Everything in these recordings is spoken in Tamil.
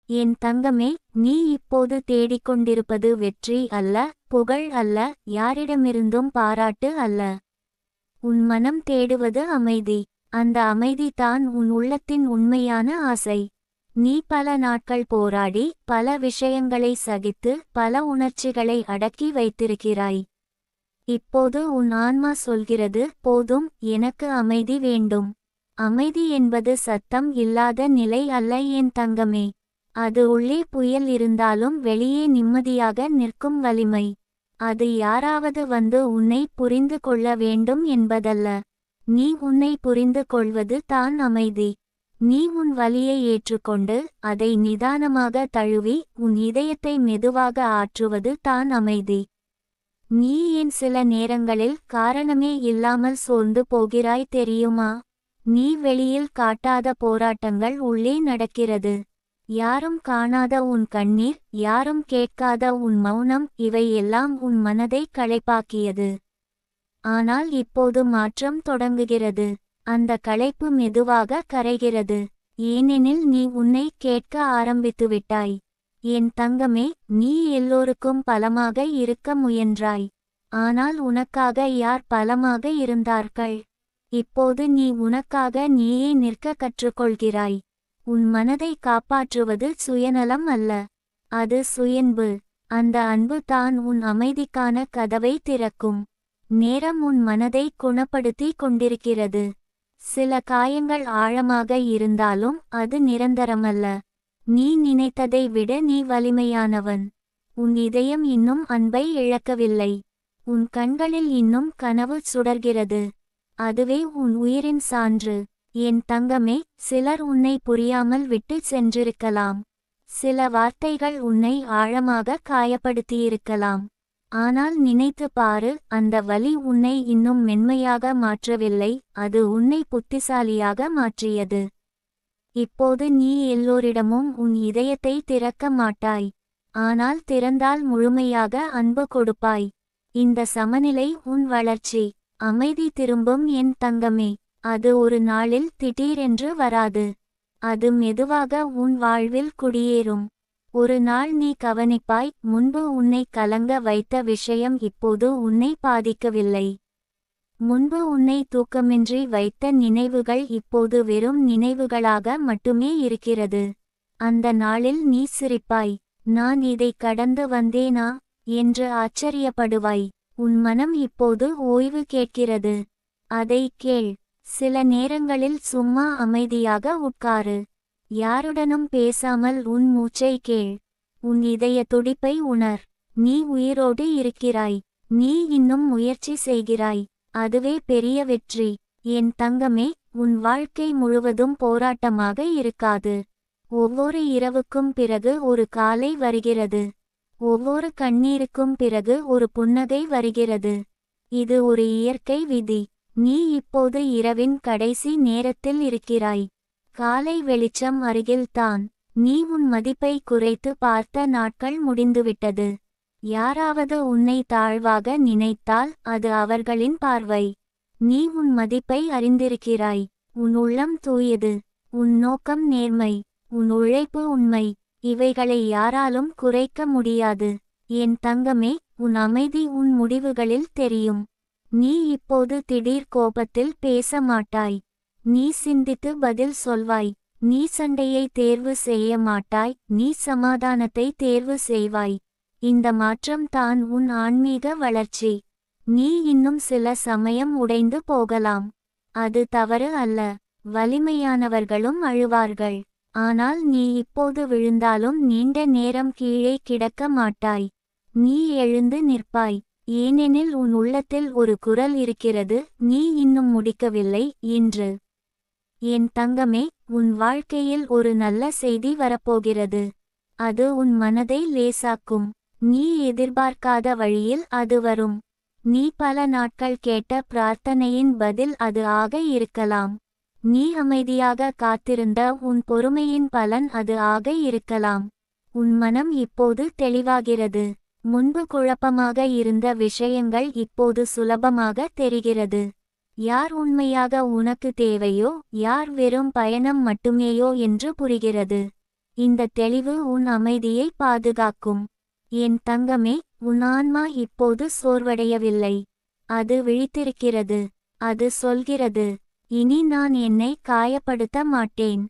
என் தங்கமே, நீ இப்போது தேடிக்கொண்டிருப்பது வெற்றி அல்ல, புகழ் அல்ல, யாரிடமிருந்தும் பாராட்டு அல்ல. உன் மனம் தேடுவது அமைதி. அந்த அமைதி தான் உன் உள்ளத்தின் உண்மையான ஆசை. நீ பல நாட்கள் போராடி, பல விஷயங்களை சகித்து, பல உணர்ச்சிகளை அடக்கி வைத்திருக்கிறாய். இப்போது உன் ஆன்மா சொல்கிறது, போதும், எனக்கு அமைதி வேண்டும். அமைதி என்பது சத்தம் இல்லாத நிலை அல்ல என் தங்கமே. அது உள்ளே புயல் இருந்தாலும் வெளியே நிம்மதியாக நிற்கும் வலிமை. அது யாராவது வந்து உன்னை புரிந்து கொள்ள வேண்டும் என்பதல்ல. நீ உன்னை புரிந்து கொள்வது தான் அமைதி. நீ உன் வலியை ஏற்றுக்கொண்டு, அதை நிதானமாக தழுவி, உன் இதயத்தை மெதுவாக ஆற்றுவது தான் அமைதி. நீ ஏன் சில நேரங்களில் காரணமே இல்லாமல் சோர்ந்து போகிறாய் தெரியுமா? நீ வெளியில் காட்டாத போராட்டங்கள் உள்ளே நடக்கிறது. யாரும் காணாத உன் கண்ணீர், யாரும் கேட்காத உன் மௌனம், இவை எல்லாம் உன் மனதை களைப்பாக்கியது. ஆனால் இப்போது மாற்றம் தொடங்குகிறது. அந்த களைப்பு மெதுவாக கரைகிறது. ஏனெனில் நீ உன்னை கேட்க ஆரம்பித்துவிட்டாய். என் தங்கமே, நீ எல்லோருக்கும் பலமாக இருக்க முயன்றாய். ஆனால் உனக்காக யார் பலமாக இருந்தார்கள்? இப்போது நீ உனக்காக நீயே நிற்க கற்றுக்கொள்கிறாய். உன் மனதை காப்பாற்றுவது சுயநலம் அல்ல, அது சுயன்பு. அந்த அன்பு தான் உன் அமைதிக்கான கதவை திறக்கும். நேரம் உன் மனதை குணப்படுத்தி கொண்டிருக்கிறது. சில காயங்கள் ஆழமாக இருந்தாலும் அது நிரந்தரமல்ல. நீ நினைத்ததை விட நீ வலிமையானவன். உன் இதயம் இன்னும் அன்பை இழக்கவில்லை. உன் கண்களில் இன்னும் கனவு சுடர்கிறது. அதுவே உன் உயிரின் சான்று. என் தங்கமே, சிலர் உன்னை புரியாமல் விட்டு சென்றிருக்கலாம். சில வார்த்தைகள் உன்னை ஆழமாக காயப்படுத்தியிருக்கலாம். ஆனால் நினைத்து பாரு, அந்த வலி உன்னை இன்னும் மென்மையாக மாற்றவில்லை, அது உன்னை புத்திசாலியாக மாற்றியது. இப்போது நீ எல்லோரிடமும் உன் இதயத்தை திறக்க மாட்டாய். ஆனால் திறந்தால் முழுமையாக அன்பு கொடுப்பாய். இந்த சமநிலை உன் வளர்ச்சி. அமைதி திரும்பும் என் தங்கமே. அது ஒரு நாளில் திடீரென்று வராது. அது மெதுவாக உன் வாழ்வில் குடியேறும். ஒரு நாள் நீ கவனிப்பாய், முன்பு உன்னை கலங்க வைத்த விஷயம் இப்போது உன்னை பாதிக்கவில்லை. முன்பு உன்னை தூக்கமின்றி வைத்த நினைவுகள் இப்போது வெறும் நினைவுகளாக மட்டுமே இருக்கிறது. அந்த நாளில் நீ சிரிப்பாய். நான் இதை கடந்து வந்தேனா என்று ஆச்சரியப்படுவாய். உன் மனம் இப்போது ஓய்வு கேட்கிறது. அதை கேள். சில நேரங்களில் சும்மா அமைதியாக உட்காரு. யாருடனும் பேசாமல் உன் மூச்சை கேள். உன் இதய துடிப்பை உணர். நீ உயிரோடு இருக்கிறாய். நீ இன்னும் முயற்சி செய்கிறாய். அதுவே பெரிய வெற்றி. என் தங்கமே, உன் வாழ்க்கை முழுவதும் போராட்டமாக இருக்காது. ஒவ்வொரு இரவுக்கும் பிறகு ஒரு காலை வருகிறது. ஒவ்வொரு கண்ணீருக்கும் பிறகு ஒரு புன்னகை வருகிறது. இது ஒரு இயற்கை விதி. நீ இப்போது இரவின் கடைசி நேரத்தில் இருக்கிறாய். காலை வெளிச்சம் அருகில்தான். நீ உன் மதிப்பை குறைத்து பார்த்த நாட்கள் முடிந்துவிட்டது. யாராவது உன்னை தாழ்வாக நினைத்தால் அது அவர்களின் பார்வை. நீ உன் மதிப்பை அறிந்திருக்கிறாய். உன் உள்ளம் தூயது. உன் நோக்கம் நேர்மை. உன் உழைப்பு உண்மை. இவைகளை யாராலும் குறைக்க முடியாது. என் தங்கமே, உன் அமைதி உன் முடிவுகளில் தெரியும். நீ இப்போது திடீர் கோபத்தில் பேச மாட்டாய். நீ சிந்தித்து பதில் சொல்வாய். நீ சண்டையை தேர்வு செய்ய மாட்டாய், நீ சமாதானத்தை தேர்வு செய்வாய். இந்த மாற்றம் தான் உன் ஆன்மீக வளர்ச்சி. நீ இன்னும் சில சமயம் உடைந்து போகலாம். அது தவறு அல்ல. வலிமையானவர்களும் அழுவார்கள். ஆனால் நீ இப்போது விழுந்தாலும் நீண்ட நேரம் கீழே கிடக்க மாட்டாய். நீ எழுந்து நிற்பாய். ஏனெனில் உன் உள்ளத்தில் ஒரு குரல் இருக்கிறது, நீ இன்னும் முடிக்கவில்லை என்று. என் தங்கமே, உன் வாழ்க்கையில் ஒரு நல்ல செய்தி வரப்போகிறது. அது உன் மனதை லேசாக்கும். நீ எதிர்பார்க்காத வழியில் அது வரும். நீ பல நாட்கள் கேட்ட பிரார்த்தனையின் பதில் அது ஆக இருக்கலாம். நீ அமைதியாக காத்திருந்த உன் பொறுமையின் பலன் அது ஆக இருக்கலாம். உன் மனம் இப்போது தெளிவாகிறது. முன்பு குழப்பமாக இருந்த விஷயங்கள் இப்போது சுலபமாக தெரிகிறது. யார் உண்மையாக உனக்கு தேவையோ, யார் வெறும் பயணம் மட்டுமேயோ என்று புரிகிறது. இந்த தெளிவு உன் அமைதியை பாதுகாக்கும். என் தங்கமே, உன் ஆன்மா இப்போது சோர்வடையவில்லை. அது விழித்திருக்கிறது. அது சொல்கிறது, இனி நான் என்னை காயப்படுத்த மாட்டேன்.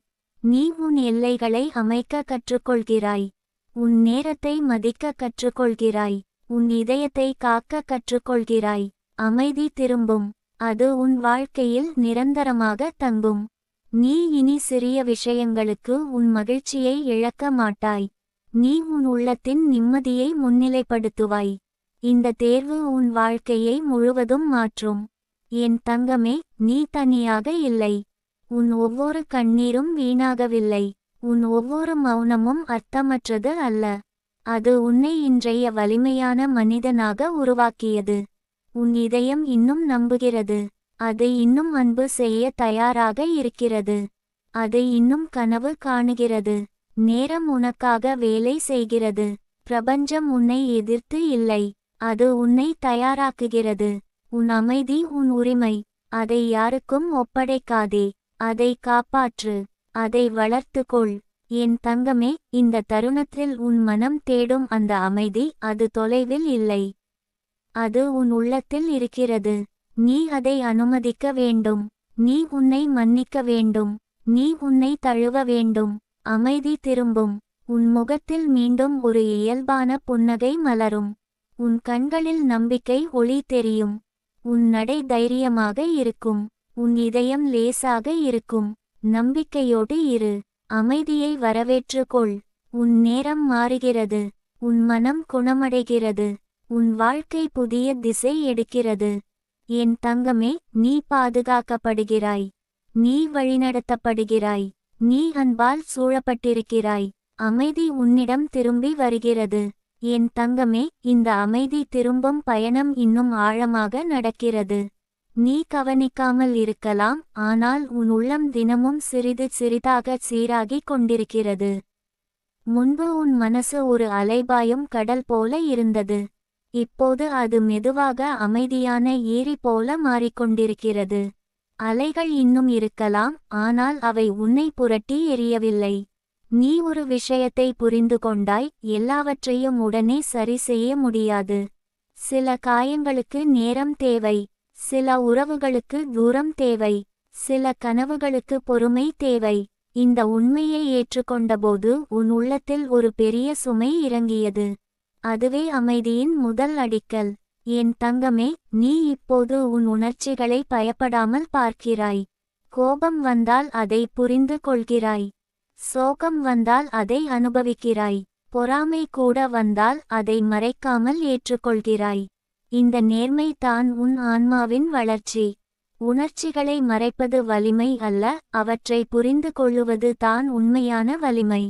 நீ உன் எல்லைகளை அமைக்க கற்றுக்கொள்கிறாய். உன் நேரத்தை மதிக்க கற்றுக்கொள்கிறாய். உன் இதயத்தை காக்க கற்றுக்கொள்கிறாய். அமைதி திரும்பும். அது உன் வாழ்க்கையில் நிரந்தரமாக தங்கும். நீ இனி சிறிய விஷயங்களுக்கு உன் மகிழ்ச்சியை இழக்க மாட்டாய். நீ உன் உள்ளத்தின் நிம்மதியை முன்னிலைப்படுத்துவாய். இந்த தேர்வு உன் வாழ்க்கையை முழுவதும் மாற்றும். என் தங்கமே, நீ தனியாக இல்லை. உன் ஒவ்வொரு கண்ணீரும் வீணாகவில்லை. உன் ஒவ்வொரு மௌனமும் அர்த்தமற்றது அல்ல. அது உன்னை இன்றைய வலிமையான மனிதனாக உருவாக்கியது. உன் இதயம் இன்னும் நம்புகிறது. அது இன்னும் அன்பு செய்ய தயாராக இருக்கிறது. அது இன்னும் கனவு காணுகிறது. நேரம் உனக்காக வேலை செய்கிறது. பிரபஞ்சம் உன்னை எதிர்த்து இல்லை. அது உன்னை தயாராக்குகிறது. உன் அமைதி உன் உரிமை. அதை யாருக்கும் ஒப்படைக்காதே. அதை காப்பாற்று. அதை வளர்த்துக்கொள். என் தங்கமே, இந்த தருணத்தில் உன் மனம் தேடும் அந்த அமைதி அது தொலைவில் இல்லை. அது உன் உள்ளத்தில் இருக்கிறது. நீ அதை அனுமதிக்க வேண்டும். நீ உன்னை மன்னிக்க வேண்டும். நீ உன்னை தழுவ வேண்டும். அமைதி திரும்பும். உன் முகத்தில் மீண்டும் ஒரு இயல்பான புன்னகை மலரும். உன் கண்களில் நம்பிக்கை ஒளி தெரியும். உன் நடை தைரியமாக இருக்கும். உன் இதயம் லேசாக இருக்கும். நம்பிக்கையோடு இரு. அமைதியை வரவேற்றுக்கொள். உன் நேரம் மாறுகிறது. உன் மனம் குணமடைகிறது. உன் வாழ்க்கை புதிய திசை எடுக்கிறது. என் தங்கமே, நீ பாதுகாக்கப்படுகிறாய். நீ வழிநடத்தப்படுகிறாய். நீ அன்பால் சூழப்பட்டிருக்கிறாய். அமைதி உன்னிடம் திரும்பி வருகிறது. என் தங்கமே, இந்த அமைதி திரும்பும் பயணம் இன்னும் ஆழமாக நடக்கிறது. நீ கவனிக்காமல் இருக்கலாம், ஆனால் உன் உள்ளம் தினமும் சிறிது சிறிதாக சீராகிக் கொண்டிருக்கிறது. முன்பு உன் மனசு ஒரு அலைபாயும் கடல் போல இருந்தது. இப்போது அது மெதுவாக அமைதியான ஏரி போல மாறிக்கொண்டிருக்கிறது. அலைகள் இன்னும் இருக்கலாம், ஆனால் அவை உன்னை புரட்டி எறியவில்லை. நீ ஒரு விஷயத்தை புரிந்து கொண்டாய், எல்லாவற்றையும் உடனே சரி செய்ய முடியாது. சில காயங்களுக்கு நேரம் தேவை. சில உறவுகளுக்கு தூரம் தேவை. சில கனவுகளுக்கு பொறுமை தேவை. இந்த உண்மையை ஏற்றுக்கொண்டபோது உன் உள்ளத்தில் ஒரு பெரிய சுமை இறங்கியது. அதுவே அமைதியின் முதல் அடிக்கல். என் தங்கமே, நீ இப்போது உன் உணர்ச்சிகளை பயப்படாமல் பார்க்கிறாய். கோபம் வந்தால் அதை புரிந்து கொள்கிறாய். சோகம் வந்தால் அதை அனுபவிக்கிறாய். பொறாமை கூட வந்தால் அதை மறைக்காமல் ஏற்றுக்கொள்கிறாய். இந்த நேர்மை தான் உன் ஆன்மாவின் வளர்ச்சி. உணர்ச்சிகளை மறைப்பது வலிமை அல்ல, அவற்றை புரிந்து கொள்ளுவது தான் உண்மையான வலிமை.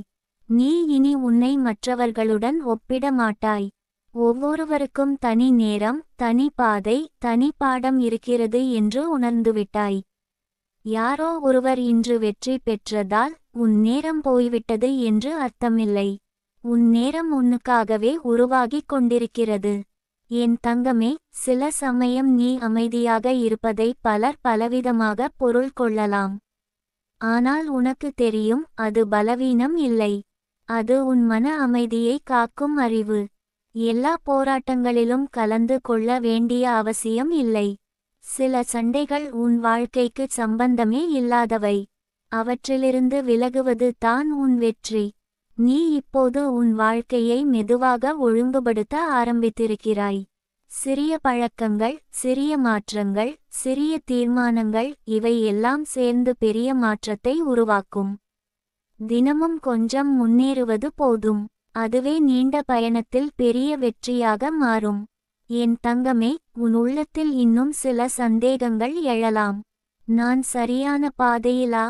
நீ இனி உன்னை மற்றவர்களுடன் ஒப்பிட மாட்டாய். ஒவ்வொருவருக்கும் தனி நேரம், தனி பாதை, தனி பாடம் இருக்கிறது என்று உணர்ந்துவிட்டாய். யாரோ ஒருவர் இன்று வெற்றி பெற்றதால் உன் நேரம் போய்விட்டது என்று அர்த்தமில்லை. உன் நேரம் உன்னுக்காகவே உருவாகிக் கொண்டிருக்கிறது. என் தங்கமே, சில சமயம் நீ அமைதியாக இருப்பதை பலர் பலவிதமாக பொருள் கொள்ளலாம். ஆனால் உனக்கு தெரியும், அது பலவீனம் இல்லை. அது உன் மன அமைதியை காக்கும் அறிவு. எல்லா போராட்டங்களிலும் கலந்து கொள்ள வேண்டிய அவசியம் இல்லை. சில சண்டைகள் உன் வாழ்க்கைக்கு சம்பந்தமே இல்லாதவை. அவற்றிலிருந்து விலகுவது தான் உன் வெற்றி. நீ இப்போது உன் வாழ்க்கையை மெதுவாக ஒழுங்குபடுத்த ஆரம்பித்திருக்கிறாய். சிறிய பழக்கங்கள், சிறிய மாற்றங்கள், சிறிய தீர்மானங்கள், இவை எல்லாம் சேர்ந்து பெரிய மாற்றத்தை உருவாக்கும். தினமும் கொஞ்சம் முன்னேறுவது போதும். அதுவே நீண்ட பயணத்தில் பெரிய வெற்றியாக மாறும். என் தங்கமே, உன் உள்ளத்தில் இன்னும் சில சந்தேகங்கள் எழலாம். நான் சரியான பாதையிலா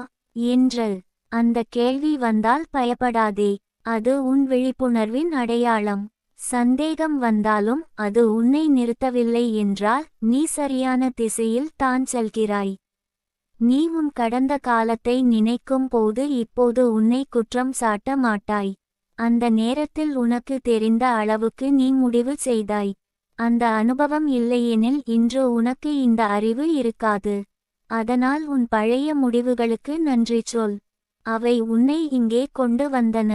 என்று அந்த கேள்வி வந்தால் பயப்படாதே. அது உன் விழிப்புணர்வின் அடையாளம். சந்தேகம் வந்தாலும் அது உன்னை நிறுத்தவில்லை என்றால் நீ சரியான திசையில் தான் செல்கிறாய். நீ உன் கடந்த காலத்தை நினைக்கும் போது இப்போது உன்னை குற்றம் சாட்ட மாட்டாய். அந்த நேரத்தில் உனக்கு தெரிந்த அளவுக்கு நீ முடிவு செய்தாய். அந்த அனுபவம் இல்லையெனில் இன்று உனக்கு இந்த அறிவு இருக்காது. அதனால் உன் பழைய முடிவுகளுக்கு நன்றி சொல். அவை உன்னை இங்கே கொண்டு வந்தன.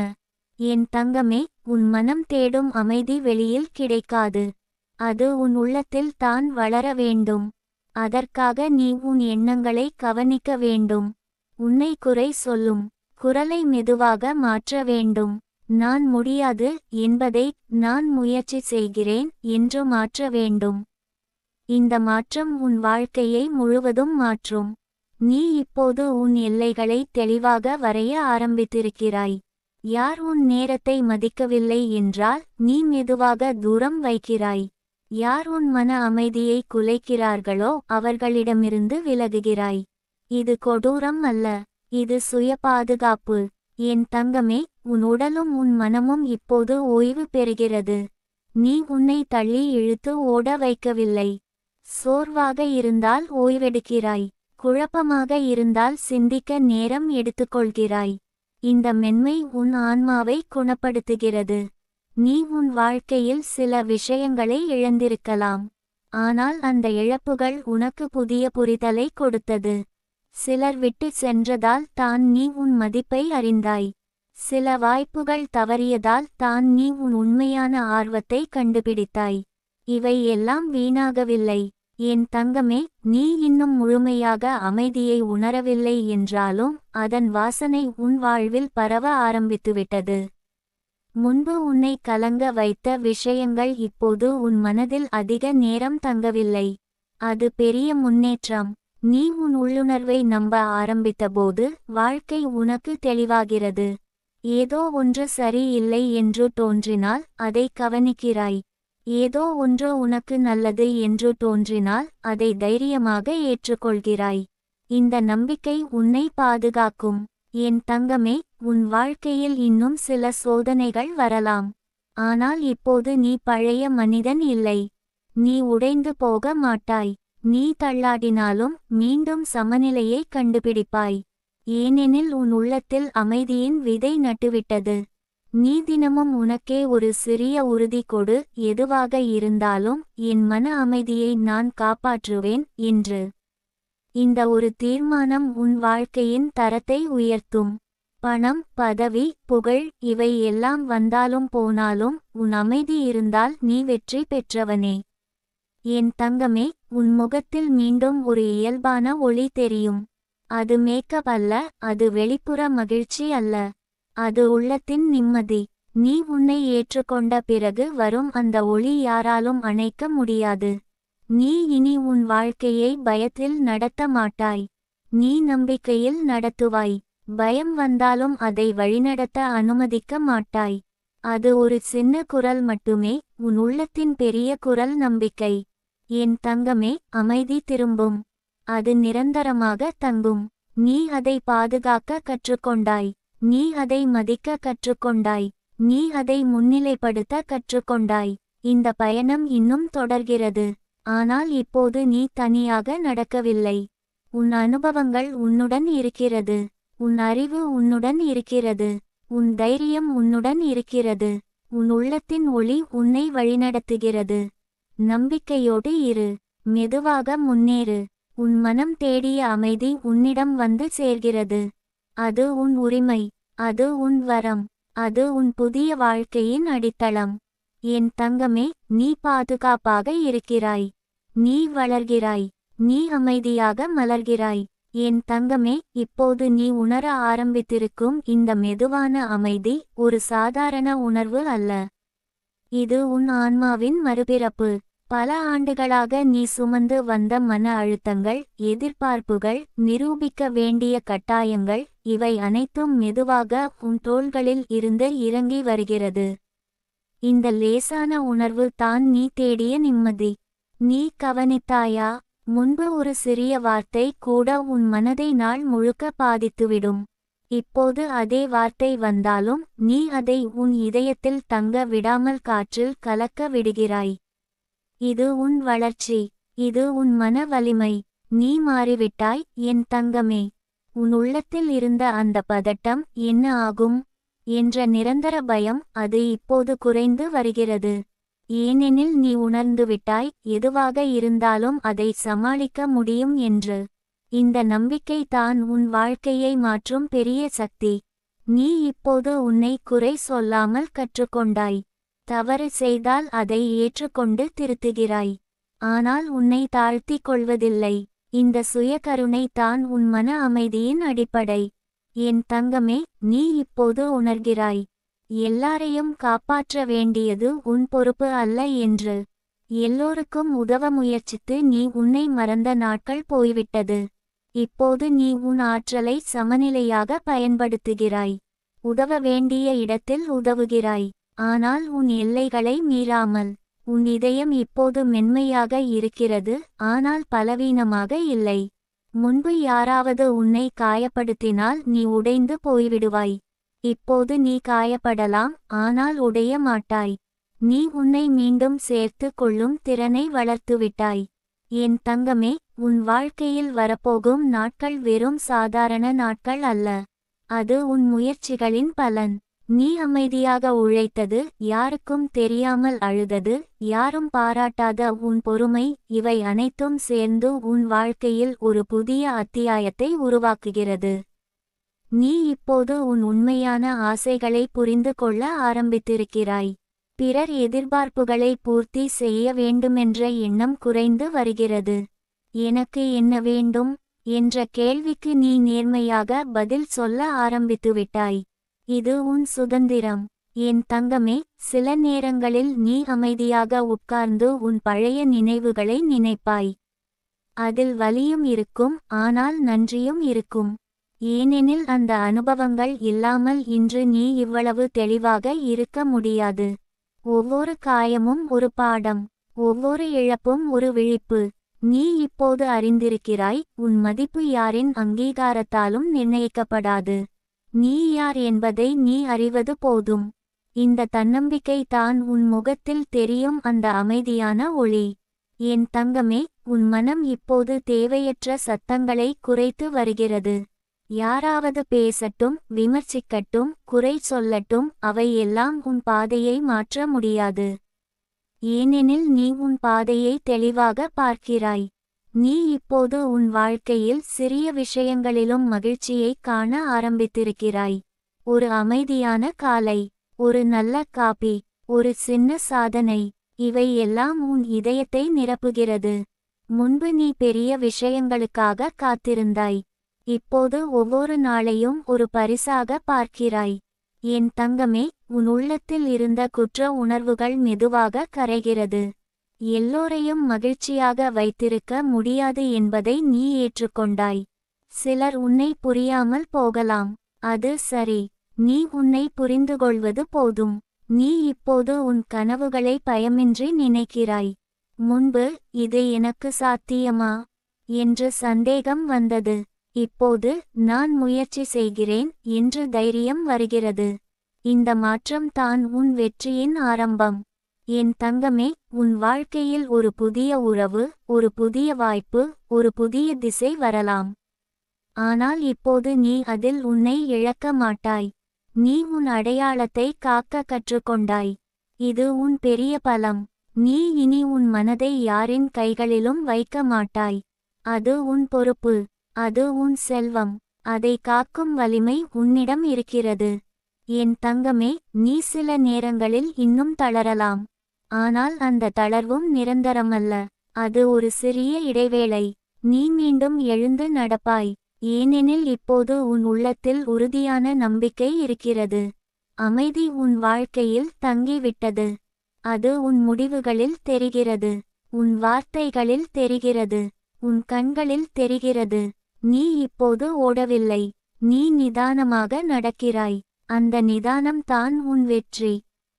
என் தங்கமே, உன் மனம் தேடும் அமைதி வெளியில் கிடைக்காது. அது உன் உள்ளத்தில் தான் வளர வேண்டும். அதற்காக நீ உன் எண்ணங்களை கவனிக்க வேண்டும். உன்னை குறை சொல்லும் குரலை மெதுவாக மாற்ற வேண்டும். நான் முடியாது என்பதை நான் முயற்சி செய்கிறேன் என்று மாற்ற வேண்டும். இந்த மாற்றம் உன் வாழ்க்கையை முழுவதும் மாற்றும். நீ இப்போது உன் எல்லைகளை தெளிவாக வரைய ஆரம்பித்திருக்கிறாய். யார் உன் நேரத்தை மதிக்கவில்லை என்றால் நீ மெதுவாக தூரம் வைக்கிறாய். யார் உன் மன அமைதியை குலைக்கிறார்களோ அவர்களிடமிருந்து விலகுகிறாய். இது கொடூரம் அல்ல, இது சுய பாதுகாப்பு. என் தங்கமே, உன் உடலும் உன் மனமும் இப்போது ஓய்வு பெறுகிறது. நீ உன்னை தள்ளி இழுத்து ஓட வைக்கவில்லை. சோர்வாக இருந்தால் ஓய்வெடுக்கிறாய். குழப்பமாக இருந்தால் சிந்திக்க நேரம் எடுத்துக்கொள்கிறாய். இந்த மென்மை உன் ஆன்மாவை குணப்படுத்துகிறது. நீ உன் வாழ்க்கையில் சில விஷயங்களை இழந்திருக்கலாம். ஆனால் அந்த இழப்புகள் உனக்கு புதிய புரிதலை கொடுத்தது. சிலர் விட்டு சென்றதால் தான் நீ உன் மதிப்பை அறிந்தாய். சில வாய்ப்புகள் தவறியதால் தான் நீ உன் உண்மையான ஆர்வத்தை கண்டுபிடித்தாய். இவை எல்லாம் வீணாகவில்லை. என் தங்கமே, நீ இன்னும் முழுமையாக அமைதியை உணரவில்லை என்றாலும் அதன் வாசனை உன் வாழ்வில் பரவ ஆரம்பித்துவிட்டது. முன்பு உன்னை கலங்க வைத்த விஷயங்கள் இப்போது உன் மனதில் அதிக நேரம் தங்கவில்லை. அது பெரிய முன்னேற்றம். நீ உன் உள்ளுணர்வை நம்ப ஆரம்பித்தபோது வாழ்க்கை உனக்கு தெளிவாகிறது. ஏதோ ஒன்று சரியில்லை என்று தோன்றினால் அதை கவனிக்கிறாய். ஏதோ ஒன்று உனக்கு நல்லது என்று தோன்றினால் அதை தைரியமாக ஏற்றுக்கொள்கிறாய். இந்த நம்பிக்கை உன்னை பாதுகாக்கும். என் தங்கமே, உன் வாழ்க்கையில் இன்னும் சில சோதனைகள் வரலாம். ஆனால் இப்போது நீ பழைய மனிதன் இல்லை. நீ உடைந்து போக மாட்டாய். நீ தள்ளாடினாலும் மீண்டும் சமநிலையை கண்டுபிடிப்பாய். ஏனெனில் உன் உள்ளத்தில் அமைதியின் விதை நட்டுவிட்டது. நீ தினமும் உனக்கே ஒரு சிறிய உறுதி கொடு, எதுவாக இருந்தாலும் என் மன அமைதியை நான் காப்பாற்றுவேன் என்று. இந்த ஒரு தீர்மானம் உன் வாழ்க்கையின் தரத்தை உயர்த்தும். பணம், பதவி, புகழ் இவை எல்லாம் வந்தாலும் போனாலும் உன் அமைதி இருந்தால் நீ வெற்றி பெற்றவனே. என் தங்கமே, உன் முகத்தில் மீண்டும் ஒரு இயல்பான ஒளி தெரியும். அது மேக்கப் அல்ல, அது வெளிப்புற மகிழ்ச்சி அல்ல. அது உள்ளத்தின் நிம்மதி. நீ உன்னை ஏற்றுக்கொண்ட பிறகு வரும் அந்த ஒளி யாராலும் அணைக்க முடியாது. நீ இனி உன் வாழ்க்கையை பயத்தில் நடத்த மாட்டாய். நீ நம்பிக்கையில் நடத்துவாய். பயம் வந்தாலும் அதை வழிநடத்த அனுமதிக்க மாட்டாய். அது ஒரு சின்ன குரல் மட்டுமே, உன் உள்ளத்தின் பெரிய குரல் நம்பிக்கை. என் தங்கமே, அமைதி திரும்பும். அது நிரந்தரமாக தங்கும். நீ அதை பாதுகாக்க கற்றுக்கொண்டாய். நீ அதை மதிக்க கற்றுக்கொண்டாய். நீ அதை முன்னிலைப்படுத்த கற்றுக்கொண்டாய். இந்த பயணம் இன்னும் தொடர்கிறது. ஆனால் இப்போது நீ தனியாக நடக்கவில்லை. உன் அனுபவங்கள் உன்னுடன் இருக்கிறது. உன் அறிவு உன்னுடன் இருக்கிறது. உன் தைரியம் உன்னுடன் இருக்கிறது. உன் உள்ளத்தின் ஒளி உன்னை வழிநடத்துகிறது. நம்பிக்கையோடு இரு. மெதுவாக முன்னேறு. உன் மனம் தேடிய அமைதி உன்னிடம் வந்து சேர்கிறது. அது உன் உரிமை. அது உன் வரம். அது உன் புதிய வாழ்க்கையின் அடித்தளம். என் தங்கமே, நீ பாதுகாப்பாக இருக்கிறாய். நீ வளர்கிறாய். நீ அமைதியாக மலர்கிறாய். என் தங்கமே, இப்போது நீ உணர ஆரம்பித்திருக்கும் இந்த மெதுவான அமைதி ஒரு சாதாரண உணர்வு அல்ல. இது உன் ஆன்மாவின் மறுபிறப்பு. பல ஆண்டுகளாக நீ சுமந்து வந்த மன அழுத்தங்கள், எதிர்பார்ப்புகள், நிரூபிக்க வேண்டிய கட்டாயங்கள் இவை அனைத்தும் மெதுவாக உன் தோள்களில் இருந்து இறங்கி வருகிறது. இந்த லேசான உணர்வு தான் நீ தேடிய நிம்மதி. நீ கவனித்தாயா? முன்பு ஒரு சிறிய வார்த்தை கூட உன் மனதை நாள் முழுக்க பாதித்துவிடும். இப்போது அதே வார்த்தை வந்தாலும் நீ அதை உன் இதயத்தில் தங்க விடாமல் காற்றில் கலக்க விடுகிறாய். இது உன் வளர்ச்சி. இது உன் மன வலிமை. நீ மாறிவிட்டாய் என் தங்கமே. உன் உள்ளத்தில் இருந்த அந்த பதட்டம், என்ன ஆகும் என்ற நிரந்தர பயம், அது இப்போது குறைந்து வருகிறது. ஏனெனில் நீ உணர்ந்துவிட்டாய், எதுவாக இருந்தாலும் அதை சமாளிக்க முடியும் என்று. இந்த நம்பிக்கை தான் உன் வாழ்க்கையை மாற்றும் பெரிய சக்தி. நீ இப்போது உன்னை குறை சொல்லாமல் கற்றுக்கொண்டாய். தவறு செய்தால் அதை ஏற்றுக்கொண்டு திருத்துகிறாய். ஆனால் உன்னை தாழ்த்திக் கொள்வதில்லை. இந்த சுயகருணை தான் உன் மன அமைதியின் அடிப்படை. என் தங்கமே, நீ இப்போது உணர்கிறாய், எல்லாரையும் காப்பாற்ற வேண்டியது உன் பொறுப்பு அல்ல என்று. எல்லோருக்கும் உதவ முயற்சித்து நீ உன்னை மறந்த நாட்கள் போய்விட்டது. இப்போது நீ உன் ஆற்றலை சமநிலையாக பயன்படுத்துகிறாய். உதவ வேண்டிய இடத்தில் உதவுகிறாய். ஆனால் உன் எல்லைகளை மீறாமல். உன் இதயம் இப்போது மென்மையாக இருக்கிறது, ஆனால் பலவீனமாக இல்லை. முன்பு யாராவது உன்னை காயப்படுத்தினால் நீ உடைந்து போய்விடுவாய். இப்போது நீ காயப்படலாம், ஆனால் உடைய மாட்டாய். நீ உன்னை மீண்டும் சேர்த்து கொள்ளும் திறனை வளர்த்துவிட்டாய். என் தங்கமே, உன் வாழ்க்கையில் வரப்போகும் நாட்கள் வெறும் சாதாரண நாட்கள் அல்ல. அது உன் முயற்சிகளின் பலன். நீ அமைதியாக உழைத்தது, யாருக்கும் தெரியாமல் அழுதது, யாரும் பாராட்டாத உன் பொறுமை, இவை அனைத்தும் சேர்ந்து உன் வாழ்க்கையில் ஒரு புதிய அத்தியாயத்தை உருவாக்குகிறது. நீ இப்போது உன் உண்மையான ஆசைகளை புரிந்து கொள்ள ஆரம்பித்திருக்கிறாய். பிறர் எதிர்பார்ப்புகளை பூர்த்தி செய்ய வேண்டுமென்ற எண்ணம் குறைந்து வருகிறது. எனக்கு என்ன வேண்டும் என்ற கேள்விக்கு நீ நேர்மையாக பதில் சொல்ல ஆரம்பித்துவிட்டாய். இது உன் சுதந்திரம். என் தங்கமே, சில நேரங்களில் நீ அமைதியாக உட்கார்ந்து உன் பழைய நினைவுகளை நினைப்பாய். அதில் வலியும் இருக்கும், ஆனால் நன்றியும் இருக்கும். ஏனெனில் அந்த அனுபவங்கள் இல்லாமல் இன்று நீ இவ்வளவு தெளிவாக இருக்க முடியாது. ஒவ்வொரு காயமும் ஒரு பாடம், ஒவ்வொரு இழப்பும் ஒரு விழிப்பு. நீ இப்போது அறிந்திருக்கிறாய், உன் மதிப்பு யாரின் அங்கீகாரத்தாலும் நிர்ணயிக்கப்படாது. நீ யார் என்பதை நீ அறிவது போதும். இந்த தன்னம்பிக்கை தான் உன் முகத்தில் தெரியும் அந்த அமைதியான ஒளி. என் தங்கமே, உன் மனம் இப்போது தேவையற்ற சத்தங்களை குறைத்து வருகிறது. யாராவது பேசட்டும், விமர்சிக்கட்டும், குறை சொல்லட்டும், அவை எல்லாம் உன் பாதையை மாற்ற முடியாது. ஏனெனில் நீ உன் பாதையை தெளிவாக பார்க்கிறாய். நீ இப்போது உன் வாழ்க்கையில் சிறிய விஷயங்களிலும் மகிழ்ச்சியை காண ஆரம்பித்திருக்கிறாய். ஒரு அமைதியான காலை, ஒரு நல்ல காபி, ஒரு சின்ன சாதனை, இவை எல்லாம் உன் இதயத்தை நிரப்புகிறது. முன்பு நீ பெரிய விஷயங்களுக்காக காத்திருந்தாய். இப்போது ஒவ்வொரு நாளையும் ஒரு பரிசாக பார்க்கிறாய். என் தங்கமே, உன் உள்ளத்தில் இருந்த குற்ற உணர்வுகள் மெதுவாக கரைகிறது. எல்லோரையும் மகிழ்ச்சியாக வைத்திருக்க முடியாது என்பதை நீ ஏற்றுக்கொண்டாய். சிலர் உன்னை புரியாமல் போகலாம், அது சரி. நீ உன்னை புரிந்துகொள்வது போதும். நீ இப்போது உன் கனவுகளை பயமின்றி நினைக்கிறாய். முன்பு, இது எனக்கு சாத்தியமா என்று சந்தேகம் வந்தது. இப்போது, நான் முயற்சி செய்கிறேன் என்று தைரியம் வருகிறது. இந்த மாற்றம் தான் உன் வெற்றியின் ஆரம்பம். என் தங்கமே, உன் வாழ்க்கையில் ஒரு புதிய உறவு, ஒரு புதிய வாய்ப்பு, ஒரு புதிய திசை வரலாம். ஆனால் இப்போது நீ அதில் உன்னை இழக்க மாட்டாய். நீ உன் அடையாளத்தை காக்க கற்றுக்கொண்டாய். இது உன் பெரிய பலம். நீ இனி உன் மனதை யாரின் கைகளிலும் வைக்க மாட்டாய். அது உன் பொறுப்பு. அது உன் செல்வம். அதை காக்கும் வலிமை உன்னிடம் இருக்கிறது. என் தங்கமே, நீ சில நேரங்களில் இன்னும் தளரலாம். ஆனால் அந்த தளர்வும் நிரந்தரமல்ல. அது ஒரு சிறிய இடைவேளை. நீ மீண்டும் எழுந்து நடப்பாய். ஏனெனில் இப்போது உன் உள்ளத்தில் உறுதியான நம்பிக்கை இருக்கிறது. அமைதி உன் வாழ்க்கையில் தங்கிவிட்டது. அது உன் முடிவுகளில் தெரிகிறது. உன் வார்த்தைகளில் தெரிகிறது. உன் கண்களில் தெரிகிறது. நீ இப்போது ஓடவில்லை. நீ நிதானமாக நடக்கிறாய். அந்த நிதானம் தான் உன் வெற்றி.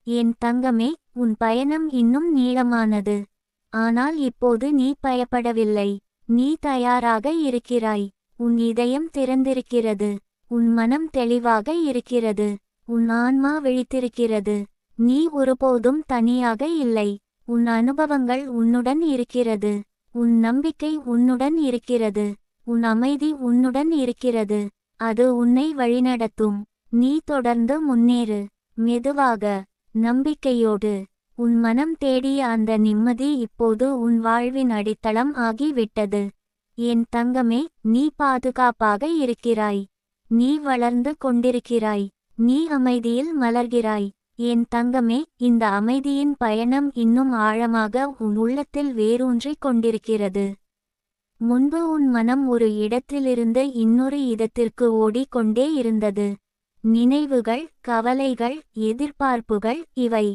என் தங்கமே, உன் பயணம் இன்னும் நீளமானது. ஆனால் இப்போது நீ பயப்படவில்லை. நீ தயாராக இருக்கிறாய். உன் இதயம் திறந்திருக்கிறது. உன் மனம் தெளிவாக இருக்கிறது. உன் ஆன்மா விழித்திருக்கிறது. நீ ஒருபோதும் தனியாக இல்லை. உன் அனுபவங்கள் உன்னுடன் இருக்கிறது. உன் நம்பிக்கை உன்னுடன் இருக்கிறது. உன் அமைதி உன்னுடன் இருக்கிறது. அது உன்னை வழிநடத்தும். நீ தொடர்ந்து முன்னேறு. மெதுவாக, நம்பிக்கையோடு. உன் மனம் தேடிய அந்த நிம்மதி இப்போது உன் வாழ்வின் அடித்தளம் ஆகிவிட்டது. என் தங்கமே, நீ பாதுகாப்பாக இருக்கிறாய். நீ வளர்ந்து கொண்டிருக்கிறாய். நீ அமைதியில் மலர்கிறாய். என் தங்கமே, இந்த அமைதியின் பயணம் இன்னும் ஆழமாக உன் உள்ளத்தில் வேரூன்றிக் கொண்டிருக்கிறது. முன்பு உன் மனம் ஒரு இடத்திலிருந்து இன்னொரு இடத்திற்கு ஓடிக் கொண்டே இருந்தது. நினைவுகள், கவலைகள், எதிர்பார்ப்புகள், இவை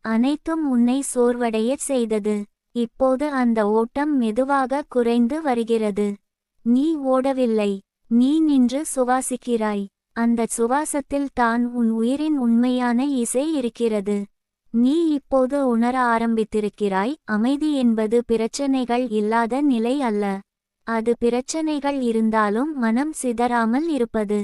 அனைத்தும் உன்னை சோர்வடையச் செய்தது. இப்போது அந்த ஓட்டம் மெதுவாக குறைந்து வருகிறது. நீ ஓடவில்லை, நீ நின்று சுவாசிக்கிறாய். அந்த சுவாசத்தில் தான் உன் உயிரின் உண்மையான இசை இருக்கிறது. நீ இப்போது உணர ஆரம்பித்திருக்கிறாய், அமைதி என்பது பிரச்சனைகள் இல்லாத நிலை அல்ல. அது பிரச்சனைகள் இருந்தாலும் மனம் சிதறாமல் இருப்பது.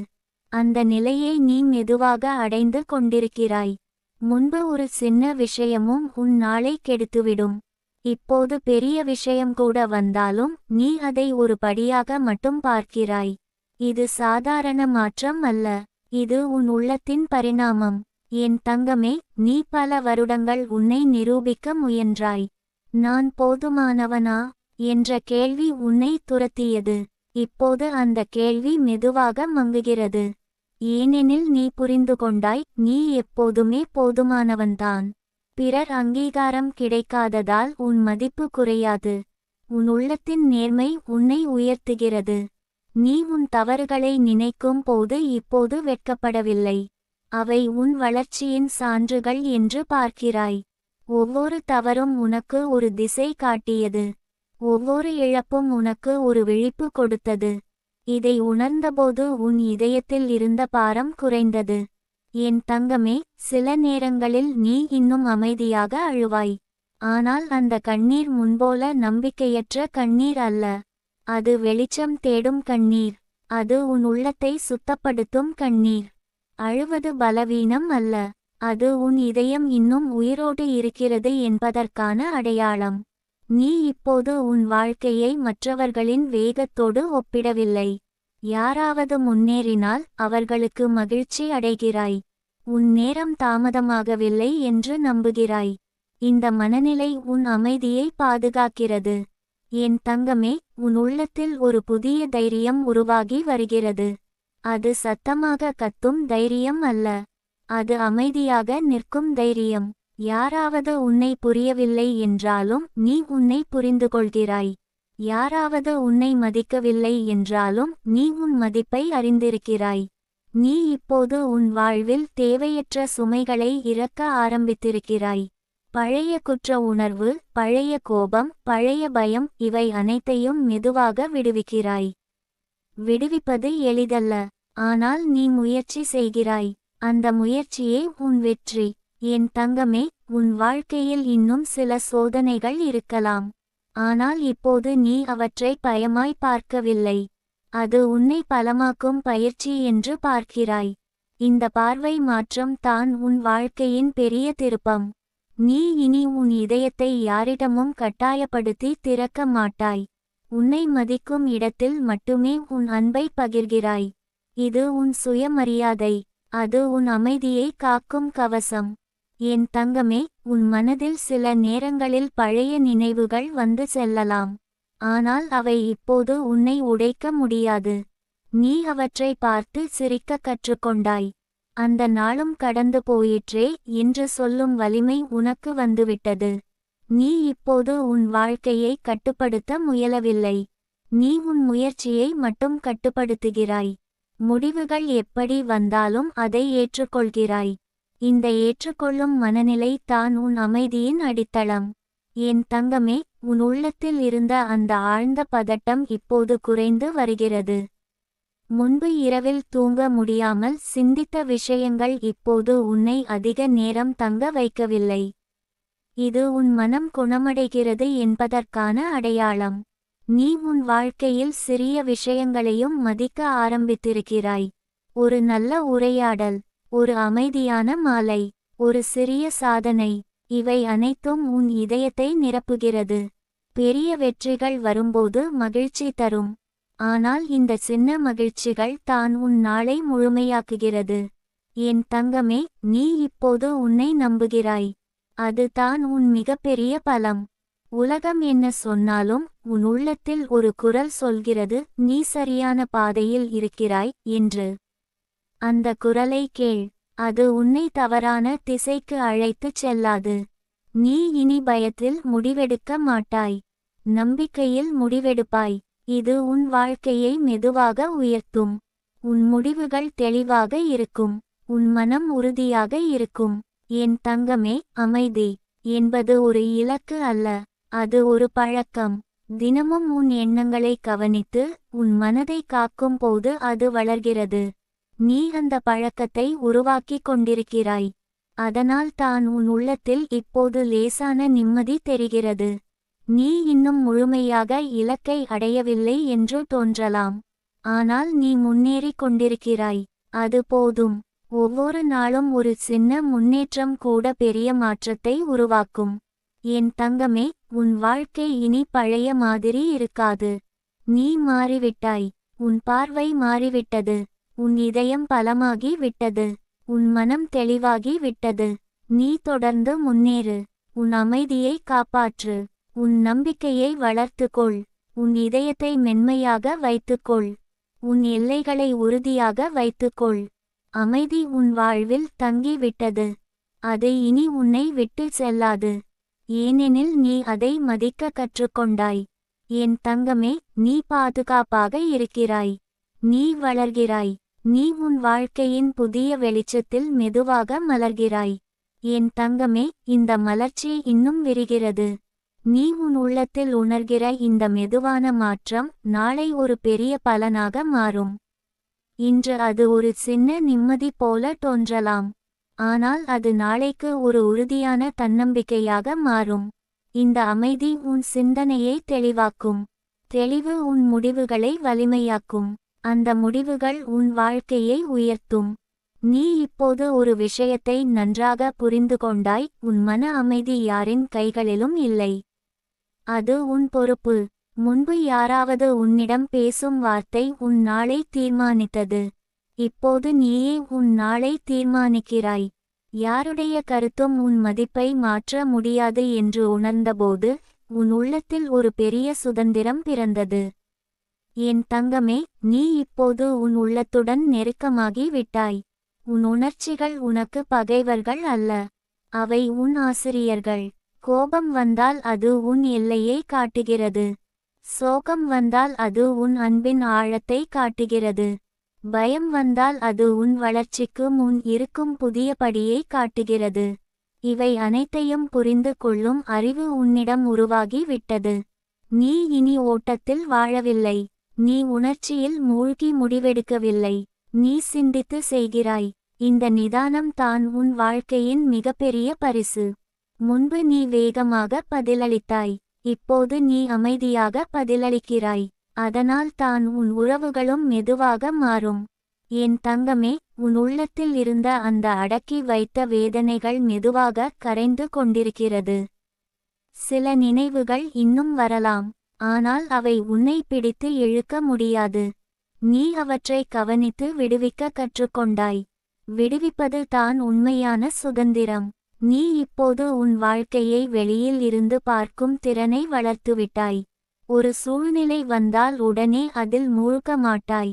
அந்த நிலையை நீ மெதுவாக அடைந்து கொண்டிருக்கிறாய். முன்பு ஒரு சின்ன விஷயமும் உன் நாளை கெடுத்துவிடும். இப்போது பெரிய விஷயம் கூட வந்தாலும் நீ அதை ஒரு படியாக மட்டும் பார்க்கிறாய். இது சாதாரண மாற்றம் அல்ல, இது உன் உள்ளத்தின் பரிணாமம். என் தங்கமே, நீ பல வருடங்கள் உன்னை நிரூபிக்க முயன்றாய். நான் போதுமானவனா என்ற கேள்வி உன்னை துரத்தியது. இப்போது அந்த கேள்வி மெதுவாக மங்குகிறது. ஏனெனில் நீ புரிந்து கொண்டாய், நீ எப்போதுமே போதுமானவன்தான். பிறர் அங்கீகாரம் கிடைக்காததால் உன் மதிப்பு குறையாது. உன் உள்ளத்தின் நேர்மை உன்னை உயர்த்துகிறது. நீ உன் தவறுகளை நினைக்கும் போது இப்போது வெட்கப்படவில்லை. அவை உன் வளர்ச்சியின் சான்றுகள் என்று பார்க்கிறாய். ஒவ்வொரு தவறும் உனக்கு ஒரு திசை காட்டியது. ஒவ்வொரு இழப்பும் உனக்கு ஒரு விழிப்பு கொடுத்தது. இதை உணர்ந்தபோது உன் இதயத்தில் இருந்த பாரம் குறைந்தது. என் தங்கமே, சில நேரங்களில் நீ இன்னும் அமைதியாக அழுவாய். ஆனால் அந்த கண்ணீர் முன்போல நம்பிக்கையற்ற கண்ணீர் அல்ல. அது வெளிச்சம் தேடும் கண்ணீர். அது உன் உள்ளத்தை சுத்தப்படுத்தும் கண்ணீர். அழுவது பலவீனம் அல்ல, அது உன் இதயம் இன்னும் உயிரோடு இருக்கிறது என்பதற்கான அடையாளம். நீ இப்போது உன் வாழ்க்கையை மற்றவர்களின் வேகத்தோடு ஒப்பிடவில்லை. யாராவது முன்னேறினால் அவர்களுக்கு மகிழ்ச்சி அடைகிறாய். உன் நேரம் தாமதமாகவில்லை என்று நம்புகிறாய். இந்த மனநிலை உன் அமைதியை பாதுகாக்கிறது. என் தங்கமே, உன் உள்ளத்தில் ஒரு புதிய தைரியம் உருவாகி வருகிறது. அது சத்தமாக கத்தும் தைரியம் அல்ல, அது அமைதியாக நிற்கும் தைரியம். யாராவது உன்னை புரியவில்லை என்றாலும் நீ உன்னை புரிந்து கொள்கிறாய். யாராவது உன்னை மதிக்கவில்லை என்றாலும் நீ உன் மதிப்பை அறிந்திருக்கிறாய். நீ இப்போது உன் வாழ்வில் தேவையற்ற சுமைகளை இறக்க ஆரம்பித்திருக்கிறாய். பழைய குற்ற உணர்வு, பழைய கோபம், பழைய பயம், இவை அனைத்தையும் மெதுவாக விடுவிக்கிறாய். விடுவிப்பது எளிதல்ல, ஆனால் நீ முயற்சி செய்கிறாய். அந்த முயற்சியே உன் வெற்றி. என் தங்கமே, உன் வாழ்க்கையில் இன்னும் சில சோதனைகள் இருக்கலாம். ஆனால் இப்போது நீ அவற்றை பயமாய் பார்க்கவில்லை. அது உன்னை பலமாக்கும் பயிற்சி என்று பார்க்கிறாய். இந்த பார்வை மாற்றம் தான் உன் வாழ்க்கையின் பெரிய திருப்பம். நீ இனி உன் இதயத்தை யாரிடமும் கட்டாயப்படுத்தி திறக்க மாட்டாய். உன்னை மதிக்கும் இடத்தில் மட்டுமே உன் அன்பை பகிர்கிறாய். இது உன் சுயமரியாதை. அது உன் அமைதியை காக்கும் கவசம். என் தங்கமே, உன் மனதில் சில நேரங்களில் பழைய நினைவுகள் வந்து செல்லலாம். ஆனால் அவை இப்போது உன்னை உடைக்க முடியாது. நீ அவற்றை பார்த்து சிரிக்க கற்றுக்கொண்டாய். அந்த நாளும் கடந்து போயிற்றே என்று சொல்லும் வலிமை உனக்கு வந்துவிட்டது. நீ இப்போது உன் வாழ்க்கையை கட்டுப்படுத்த முயலவில்லை. நீ உன் முயற்சியை மட்டும் கட்டுப்படுத்துகிறாய். முடிவுகள் எப்படி வந்தாலும் அதை ஏற்றுக்கொள்கிறாய். இந்த ஏற்றுக்கொள்ளும் மனநிலை தான் உன் அமைதியின் அடித்தளம். என் தங்கமே, உன் உள்ளத்தில் இருந்த அந்த ஆழ்ந்த பதட்டம் இப்போது குறைந்து வருகிறது. முன்பு இரவில் தூங்க முடியாமல் சிந்தித்த விஷயங்கள் இப்போது உன்னை அதிக நேரம் தங்க வைக்கவில்லை. இது உன் மனம் குணமடைகிறது என்பதற்கான அடையாளம். நீ உன் வாழ்க்கையில் சிறிய விஷயங்களையும் மதிக்க ஆரம்பித்திருக்கிறாய். ஒரு நல்ல உரையாடல், ஒரு அமைதியான மாலை, ஒரு சிறிய சாதனை, இவை அனைத்தும் உன் இதயத்தை நிரப்புகிறது. பெரிய வெற்றிகள் வரும்போது மகிழ்ச்சி தரும். ஆனால் இந்த சின்ன மகிழ்ச்சிகள் தான் உன் நாளை முழுமையாக்குகிறது. என் தங்கமே, நீ இப்போது உன்னை நம்புகிறாய். அது தான் உன் மிகப்பெரிய பலம். உலகம் என்ன சொன்னாலும் உன் உள்ளத்தில் ஒரு குரல் சொல்கிறது, நீ சரியான பாதையில் இருக்கிறாய் என்று. அந்த குரலை கேள். அது உன்னை தவறான திசைக்கு அழைத்துச் செல்லாது. நீ இனி பயத்தில் முடிவெடுக்க மாட்டாய். நம்பிக்கையில் முடிவெடுப்பாய். இது உன் வாழ்க்கையை மெதுவாக உயர்த்தும். உன் முடிவுகள் தெளிவாக இருக்கும். உன் மனம் உறுதியாக இருக்கும். என் தங்கமே, அமைதி என்பது ஒரு இலக்கு அல்ல, அது ஒரு பழக்கம். தினமும் உன் எண்ணங்களை கவனித்து உன் மனதை காக்கும் போது அது வளர்கிறது. நீ அந்த பழக்கத்தை உருவாக்கிக் கொண்டிருக்கிறாய். அதனால் தான் உன் உள்ளத்தில் இப்போது லேசான நிம்மதி தெரிகிறது. நீ இன்னும் முழுமையாக இலக்கை அடையவில்லை என்று தோன்றலாம். ஆனால் நீ முன்னேறிக் கொண்டிருக்கிறாய். அது போதும். ஒவ்வொரு நாளும் ஒரு சின்ன முன்னேற்றம் கூட பெரிய மாற்றத்தை உருவாக்கும். என் தங்கமே, உன் வாழ்க்கை இனி பழைய மாதிரி இருக்காது. நீ மாறிவிட்டாய். உன் பார்வை மாறிவிட்டது. உன் இதயம் பலமாகி விட்டது. உன் மனம் தெளிவாகி விட்டது. நீ தொடர்ந்து முன்னேறு. உன் அமைதியை காப்பாற்று. உன் நம்பிக்கையை வளர்த்துக்கொள். உன் இதயத்தை மென்மையாக வைத்துக்கொள். உன் எல்லைகளை உறுதியாக வைத்துக்கொள். அமைதி உன் வாழ்வில் தங்கி விட்டது. அது இனி உன்னை விட்டு செல்லாது. ஏனெனில் நீ அதை மதிக்க கற்றுக்கொண்டாய். என் தங்கமே, நீ பாதுகாப்பாக இருக்கிறாய். நீ வளர்கிறாய். நீ உன் வாழ்க்கையின் புதிய வெளிச்சத்தில் மெதுவாக மலர்கிறாய். என் தங்கமே, இந்த மலர்ச்சி இன்னும் விரிகிறது. நீ உன் உள்ளத்தில் உணர்கிற இந்த மெதுவான மாற்றம் நாளை ஒரு பெரிய பலனாக மாறும். இன்று அது ஒரு சின்ன நிம்மதி போல தோன்றலாம். ஆனால் அது நாளைக்கு ஒரு உறுதியான தன்னம்பிக்கையாக மாறும். இந்த அமைதி உன் சிந்தனையை தெளிவாக்கும். தெளிவு உன் முடிவுகளை வலிமையாக்கும். அந்த முடிவுகள் உன் வாழ்க்கையை உயர்த்தும். நீ இப்போது ஒரு விஷயத்தை நன்றாக புரிந்து கொண்டாய். உன் மன அமைதி யாரின் கைகளிலும் இல்லை. அது உன் பொறுப்பு. முன்பு யாராவது உன்னிடம் பேசும் வார்த்தை உன் நாளை தீர்மானித்தது. இப்போது நீயே உன் நாளை தீர்மானிக்கிறாய். யாருடைய கருத்தும் உன் மதிப்பை மாற்ற முடியாது என்று உணர்ந்தபோது உன் உள்ளத்தில் ஒரு பெரிய சுதந்திரம் பிறந்தது. என் தங்கமே, நீ இப்போது உன் உள்ளத்துடன் நெருக்கமாகி விட்டாய். உன் உணர்ச்சிகள் உனக்கு பகைவர்கள் அல்ல. அவை உன் ஆசிரியர்கள். கோபம் வந்தால் அது உன் எல்லையை காட்டுகிறது. சோகம் வந்தால் அது உன் அன்பின் ஆழத்தை காட்டுகிறது. பயம் வந்தால் அது உன் வளர்ச்சிக்கு முன் இருக்கும் புதிய படியை காட்டுகிறது. இவை அனைத்தையும் புரிந்து கொள்ளும் அறிவு உன்னிடம் உருவாகி விட்டது. நீ இனி ஓட்டத்தில் வாழவில்லை. நீ உணர்ச்சியில் மூழ்கி முடிவெடுக்கவில்லை. நீ சிந்தித்து செய்கிறாய். இந்த நிதானம் தான் உன் வாழ்க்கையின் மிகப்பெரிய பரிசு. முன்பு நீ வேகமாக பதிலளித்தாய். இப்போது நீ அமைதியாக பதிலளிக்கிறாய். அதனால் தான் உன் உறவுகளும் மெதுவாக மாறும். என் தங்கமே, உன் உள்ளத்தில் இருந்த அந்த அடக்கி வைத்த வேதனைகள் மெதுவாக கரைந்து கொண்டிருக்கிறது. சில நினைவுகள் இன்னும் வரலாம். ஆனால் அவை உன்னை பிடித்து இழுக்க முடியாது. நீ அவற்றை கவனித்து விடுவிக்க கற்றுக்கொண்டாய். விடுவிப்பது தான் உண்மையான சுதந்திரம். நீ இப்போது உன் வாழ்க்கையை வெளியில் இருந்து பார்க்கும் திறனை வளர்த்துவிட்டாய். ஒரு சூழ்நிலை வந்தால் உடனே அதில் மூழ்க மாட்டாய்.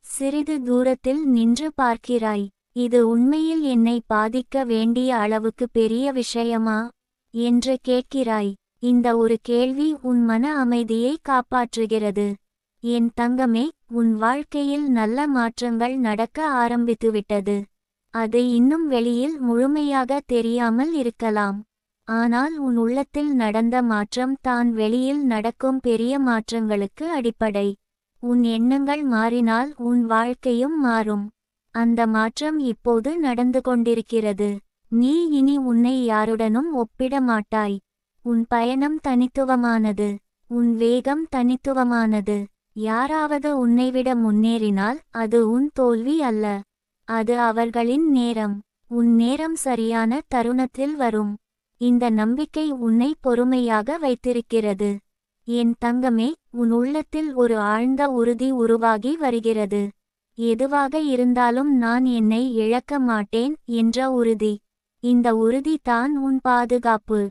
சிறிது தூரத்தில் நின்று பார்க்கிறாய். இது உண்மையில் என்னை பாதிக்க வேண்டிய அளவுக்கு பெரிய விஷயமா என்று கேட்கிறாய். இந்த ஒரு கேள்வி உன் மன அமைதியை காப்பாற்றுகிறது. என் தங்கமே, உன் வாழ்க்கையில் நல்ல மாற்றங்கள் நடக்க ஆரம்பித்துவிட்டது. அது இன்னும் வெளியில் முழுமையாக தெரியாமல் இருக்கலாம். ஆனால் உன் உள்ளத்தில் நடந்த மாற்றம் தான் வெளியில் நடக்கும் பெரிய மாற்றங்களுக்கு அடிப்படை. உன் எண்ணங்கள் மாறினால் உன் வாழ்க்கையும் மாறும். அந்த மாற்றம் இப்போது நடந்து கொண்டிருக்கிறது. நீ இனி உன்னை யாருடனும் ஒப்பிட மாட்டாய். உன் பயணம் தனித்துவமானது. உன் வேகம் தனித்துவமானது. யாராவது உன்னைவிட முன்னேறினால் அது உன் தோல்வி அல்ல. அது அவர்களின் நேரம். உன் நேரம் சரியான தருணத்தில் வரும். இந்த நம்பிக்கை உன்னை பொறுமையாக வைத்திருக்கிறது. என் தங்கமே, உன் உள்ளத்தில் ஒரு ஆழ்ந்த உறுதி உருவாகி வருகிறது. எதுவாக இருந்தாலும் நான் என்னை இழக்க மாட்டேன் என்ற உறுதி. இந்த உறுதி தான் உன் பாதுகாப்பு.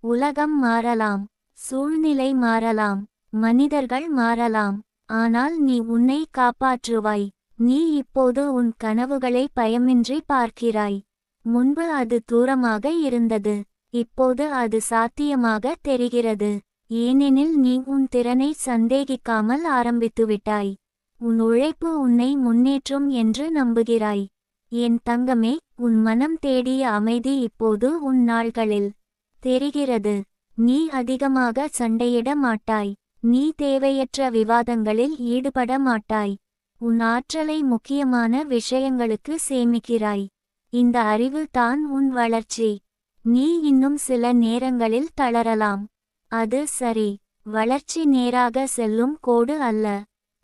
உலகம் மாறலாம். சூழ்நிலை மாறலாம், மனிதர்கள் மாறலாம், ஆனால் நீ உன்னை காப்பாற்றுவாய். நீ இப்போது உன் கனவுகளை பயமின்றி பார்க்கிறாய். முன்பு அது தூரமாக இருந்தது, இப்போது அது சாத்தியமாக தெரிகிறது. ஏனெனில் நீ உன் திறனை சந்தேகிக்காமல் ஆரம்பித்துவிட்டாய். உன் உழைப்பு உன்னை முன்னேற்றும் என்று நம்புகிறாய். என் தங்கமே, உன் மனம் தேடிய அமைதி இப்போது உன் நாள்களில் தெரிகிறது. நீ அதிகமாக சண்டையிட மாட்டாய். நீ தேவையற்ற விவாதங்களில் ஈடுபட மாட்டாய். உன் ஆற்றலை முக்கியமான விஷயங்களுக்கு சேமிக்கிறாய். இந்த அறிவு தான் உன் வளர்ச்சி. நீ இன்னும் சில நேரங்களில் தளரலாம். அது சரி. வளர்ச்சி நேராக செல்லும் கோடு அல்ல.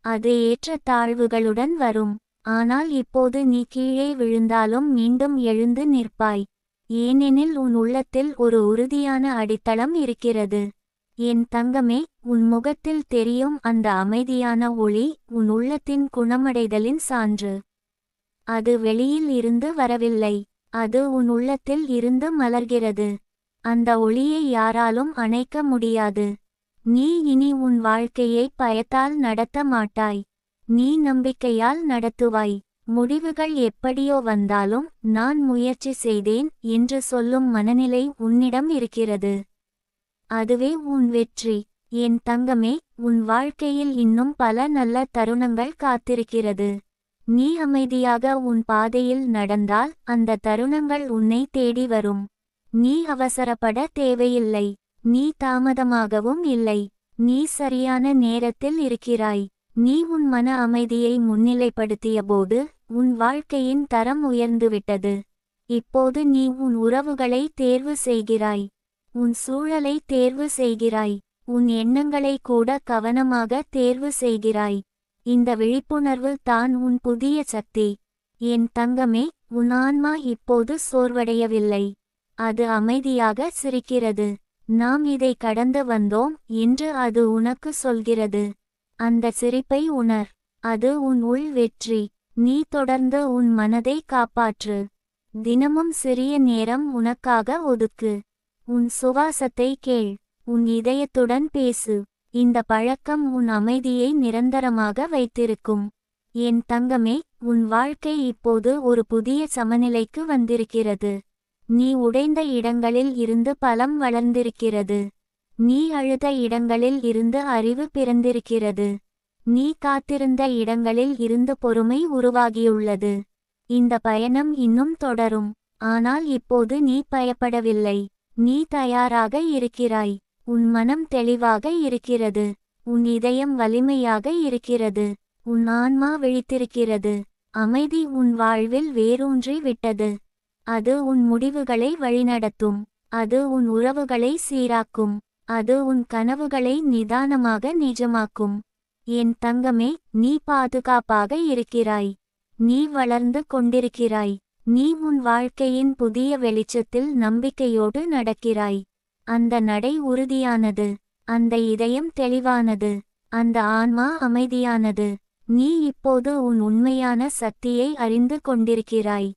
அது ஏற்ற தாழ்வுகளுடன் வரும். ஆனால் இப்போது நீ கீழே விழுந்தாலும் மீண்டும் எழுந்து நிற்பாய். ஏனெனில் உன் உள்ளத்தில் ஒரு உறுதியான அடித்தளம் இருக்கிறது. என் தங்கமே, உன் முகத்தில் தெரியும் அந்த அமைதியான ஒளி உன் உள்ளத்தின் குணமடைதலின் சான்று. அது வெளியில் இருந்து வரவில்லை, அது உன் உள்ளத்தில் இருந்து மலர்கிறது. அந்த ஒளியை யாராலும் அணைக்க முடியாது. நீ இனி உன் வாழ்க்கையை பயத்தால் நடத்த மாட்டாய். நீ நம்பிக்கையால் நடத்துவாய். முடிவுகள் எப்படியோ வந்தாலும் நான் முயற்சி செய்தேன் என்று சொல்லும் மனநிலை உன்னிடம் இருக்கிறது. அதுவே உன் வெற்றி. என் தங்கமே, உன் வாழ்க்கையில் இன்னும் பல நல்ல தருணங்கள் காத்திருக்கிறது. நீ அமைதியாக உன் பாதையில் நடந்தால் அந்த தருணங்கள் உன்னை தேடி வரும். நீ அவசரப்பட தேவையில்லை. நீ தாமதமாகவும் இல்லை. நீ சரியான நேரத்தில் இருக்கிறாய். நீ உன் மன அமைதியை முன்னிலைப்படுத்திய போது உன் வாழ்க்கையின் தரம் உயர்ந்துவிட்டது. இப்போது நீ உன் உறவுகளை தேர்வு செய்கிறாய். உன் சூழலை தேர்வு செய்கிறாய். உன் எண்ணங்களை கூட கவனமாக தேர்வு செய்கிறாய். இந்த விழிப்புணர்வு தான் உன் புதிய சக்தி. என் தங்கமே, உன் ஆன்மா இப்போது சோர்வடையவில்லை. அது அமைதியாக சிரிக்கிறது. நாம் இதை கடந்து வந்தோம் என்று அது உனக்கு சொல்கிறது. அந்த சிரிப்பை உணர். அது உன் உள் வெற்றி. நீ தொடர்ந்து உன் மனதை காப்பாற்று. தினமும் சிறிய நேரம் உனக்காக ஒதுக்கு. உன் சுவாசத்தை கேள். உன் இதயத்துடன் பேசு. இந்த பழக்கம் உன் அமைதியை நிரந்தரமாக வைத்திருக்கும். என் தங்கமே, உன் வாழ்க்கை இப்போது ஒரு புதிய சமநிலைக்கு வந்திருக்கிறது. நீ உடைந்த இடங்களில் இருந்து பலம் வளர்ந்திருக்கிறது. நீ அழுத இடங்களில் இருந்து அறிவு பிறந்திருக்கிறது. நீ காத்திருந்த இடங்களில் இருந்து பொறுமை உருவாகியுள்ளது. இந்த பயணம் இன்னும் தொடரும். ஆனால் இப்போது நீ பயப்படவில்லை. நீ தயாராக இருக்கிறாய். உன் மனம் தெளிவாக இருக்கிறது. உன் இதயம் வலிமையாக இருக்கிறது. உன் ஆன்மா விழித்திருக்கிறது. அமைதி உன் வாழ்வில் வேரூன்றி விட்டது. அது உன் முடிவுகளை வழிநடத்தும். அது உன் உறவுகளை சீராக்கும். அது உன் கனவுகளை நிதானமாக நிஜமாக்கும். என் தங்கமே, நீ பாதுகாப்பாக இருக்கிறாய். நீ வளர்ந்து கொண்டிருக்கிறாய். நீ உன் வாழ்க்கையின் புதிய வெளிச்சத்தில் நம்பிக்கையோடு நடக்கிறாய். அந்த நடை உறுதியானது. அந்த இதயம் தெளிவானது. அந்த ஆன்மா அமைதியானது. நீ இப்போது உன் உண்மையான சக்தியை அறிந்து கொண்டிருக்கிறாய்.